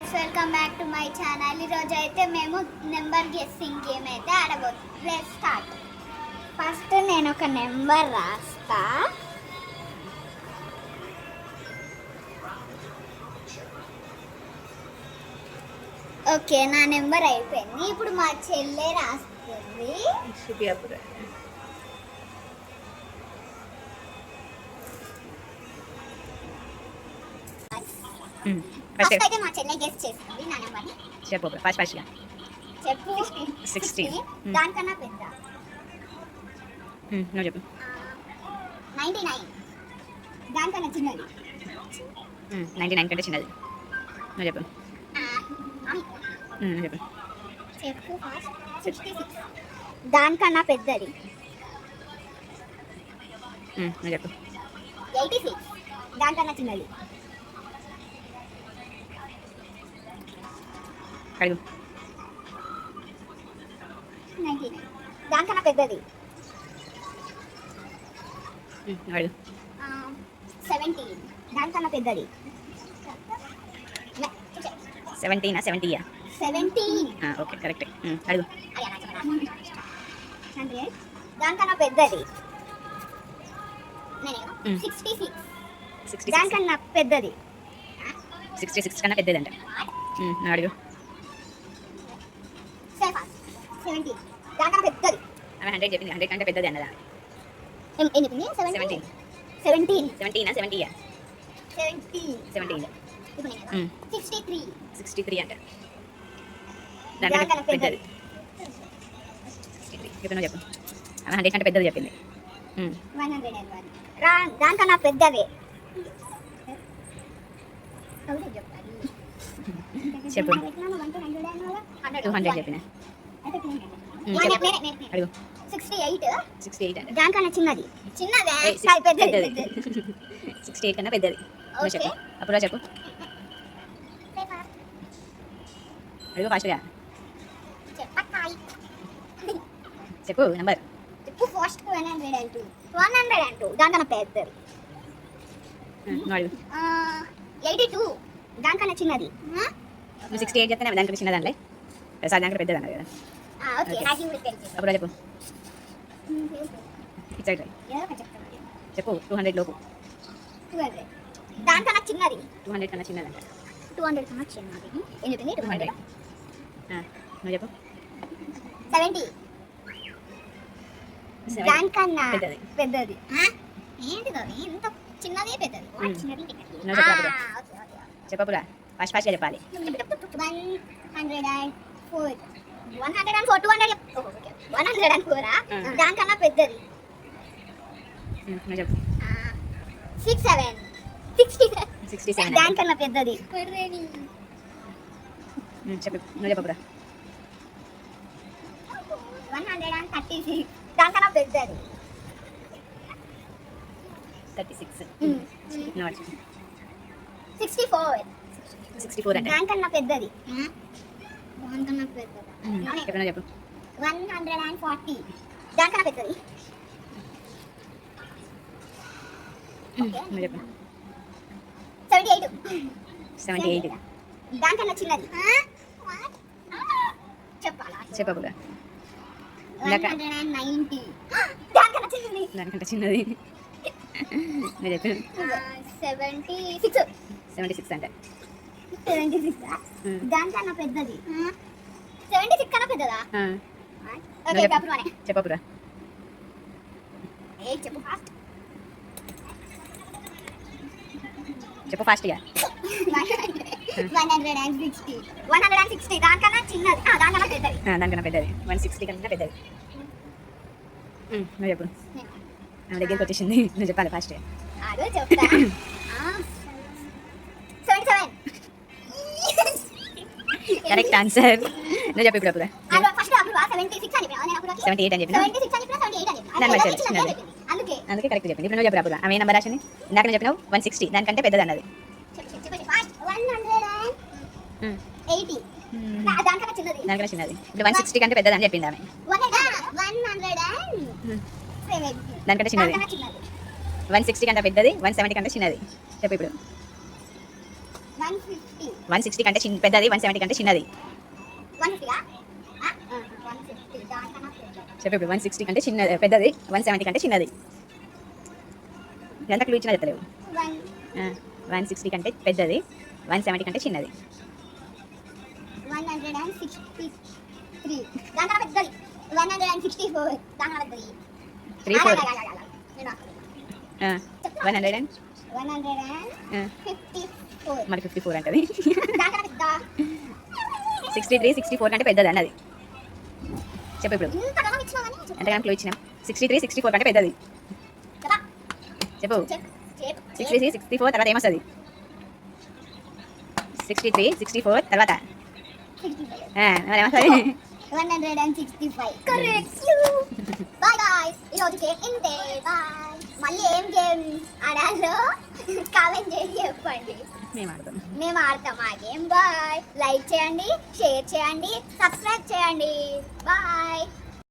Welcome back to my channel. ఈరోజు అయితే మేము నెంబర్ గెస్సింగ్ గేమ్ అయితే ఆడబోతున్నాం. Let's start. ఫస్ట్ నేను ఒక నెంబర్ రాస్తా. ఓకే, నా నెంబర్ అయిపోయింది. ఇప్పుడు మా చెల్లె రాస్తుంది. ఫస్ట్ అయితే మా చెల్లె గెస్ చేస్తుంది నా నెంబర్ని. చెప్పు ఫస్ట్ చెప్పు. 60. దానికన్నా పెద్ద. నువ్వు చెప్పు. 99. దానికన్నా చిన్నది. 99 కంటే చిన్నది. నువ్వు చెప్పు. నువ్వు చెప్పు. చెప్పు ఫస్ట్. 66. దానికన్నా పెద్దది. నువ్వు చెప్పు. 86. దానికన్నా చిన్నది. అడుగు. 99. దానికన్నా పెద్దది. అడుగు. 70. దానికన్నా పెద్దది. 17 70. 17. Okay correct. అడుగు. 100. దానికన్నా పెద్దది. 66. 66 దానికన్నా పెద్దది. 66 కన్నా పెద్దది అంట. అడుగు. 70. దానికన్నా పెద్దది. ఆమె 100 చెప్పింది. 100 కంటే పెద్దది అన్నదా? ఏం చెప్పింది? 17. 17. 17 70. 70. 17. ఇప్పుడు నేను 63. 63 అంట. దానికన్నా దానికంటే పెద్దది. పెద్దది. 63. ఇప్పుడు నువ్వు చెప్పు. ఆమె 100 కంటే పెద్దది చెప్పింది. 101. దానికన్నా పెద్దది. చెప్పు. 200 చెప్పిన. అడుగు. 68. 68 అంట. దానికన్నా చిన్నది. చిన్నదే. పెద్దది. 68 కన్నా పెద్దది. నువ్వు చెప్పు. అప్పుడు చెప్పు. అడుగు ఫాస్ట్గా చెప్పు నెంబర్. చెప్పు ఫస్ట్. 102. 102. దానికన్నా పెద్దది. నువ్వు అడుగు. 82. దానికన్నా చిన్నది. నువ్వు 68 చెప్తే దానికంటే చిన్నది అనలే. ప్రసాద్ దానికంటే పెద్దది అన్నది కదా. ఓకే, నాకు ఇప్పుడు తెలుసు. అప్పుడు చెప్పు. ఇచ్చాడు చెప్పు. 200 లోపు. 200. దానికన్నా చిన్నది. 200 కన్నా చిన్నది అంట. 200 కన్నా చిన్నది. ఏం చెప్పింది? 200. నువ్వు చెప్పు. 70. దానికన్నా పెద్దది. పెద్దది. ఏంటిది అది? ఇంత చిన్నది పెద్దది. చిన్నది పెద్దది. నువ్వు చెప్పు అప్పుడు. చెప్పప్పురా ఫాస్ట్గా చెప్పాలి. 104. 104. 104. దానికన్నా పెద్దది. నువ్వు చెప్పు. 67. 67. 67 దానికన్నా పెద్దది. చెప్పు. నువ్వు చెప్పప్పురా. 136. దానికన్నా పెద్దది. 36. నువ్వు చెప్పు. 64. 64 అంటే. దానికన్నా పెద్దది. దానికన్నా పెద్దది. చెప్పు. నువ్వు చెప్పు. 140. దానికన్నా పెద్దది. నువ్వు చెప్పు. 78. 78. దానికన్నా చిన్నది. చెప్పాలా? చెప్పప్పురా. 190. దానికన్నా చిన్నది. దానికంటే చిన్నది. నువ్వు చెప్పు. 76. 76 అంటే. 76. దానికన్నా పెద్దది. 76 కన్నా పెద్దదా? ఓకే, అప్పుడు అనే చెప్పప్పురా. చెప్పు ఫాస్ట్. చెప్పు ఫాస్ట్గా. 160. 160. దానికన్నా చిన్నది. దానికన్నా పెద్దది. దానికన్నా పెద్దది. 160 కన్నా పెద్దది. నువ్వు చెప్పు. నా దగ్గరికి వచ్చేసింది. నువ్వు చెప్పాలి ఫాస్ట్. అదో చెప్తా. 77. Correct answer. నువ్వు చెప్పు ఇప్పుడు. అప్పుడు ఫస్ట్ అప్పుడు 76 అని చెప్పినా. నేను అప్పుడు 78 అని చెప్పిన. 76 అని చెప్పినా, 78 అని చెప్పినా. దాని అది మంచిది. చిన్నది చెప్పింది. అందుకే కరెక్ట్ చెప్పింది. ఇప్పుడు నువ్వు చెప్పు. అప్పుడు ఆమె నెంబర్ రాసింది. ఇందాక నువ్వు చెప్పినావు 160. దానికంటే పెద్దది అన్నది. చెప్పు ఫాస్ట్. 180. దానికన్నా చిన్నది. దానికన్నా చిన్నది. ఇప్పుడు 160 కంటే పెద్దది అని చెప్పింది ఆమె. 170. దానికంటే చిన్నది. 160 కంటే పెద్దది. 170 కంటే చిన్నది. చెప్పు ఇప్పుడు. 150. 160 కంటే పెద్దది, 170 కంటే చిన్నది. 150 150 దానికన్నా పెద్దది. చెప్పు ఇప్పుడు 160 కంటే పెద్దది, 170 కంటే చిన్నది. ఎంత క్లూ ఇచ్చినా చెప్తలేవు. 160 కంటే పెద్దది, 170 కంటే చిన్నది. 163 దానికన్నా పెద్దది. 164 దానికన్నా పెద్దది. 3 4 నేను 154 మరి 54 అంటది. దానికన్నా పెద్ద. 63 64 కంటే పెద్దది అన్నది. చెప్పు ఇప్పుడు ఇంతగానో ఇచ్చినా కానీ ఎంతగానో క్లూ ఇచ్చినాం. 63 64 కంటే పెద్దది. చెప్పా. చెప్పు. చెప్ 63 64 తర్వాత ఏమొస్తుంది? 63 64 తర్వాత 65. మరి ఏమొస్తుంది? 165 కరెక్ట్. బాయ్ గాయ్స్, ఈ రోజు గేమ్ ఇంతే. బాయ్. మళ్ళీ ఏం గేమ్ ఆడాలో కామెంట్ చేసి చెప్పండి. మేము ఆడతాం ఆ గేమ్. బాయ్. లైక్ చేయండి, షేర్ చేయండి, సబ్స్క్రైబ్ చేయండి. బాయ్.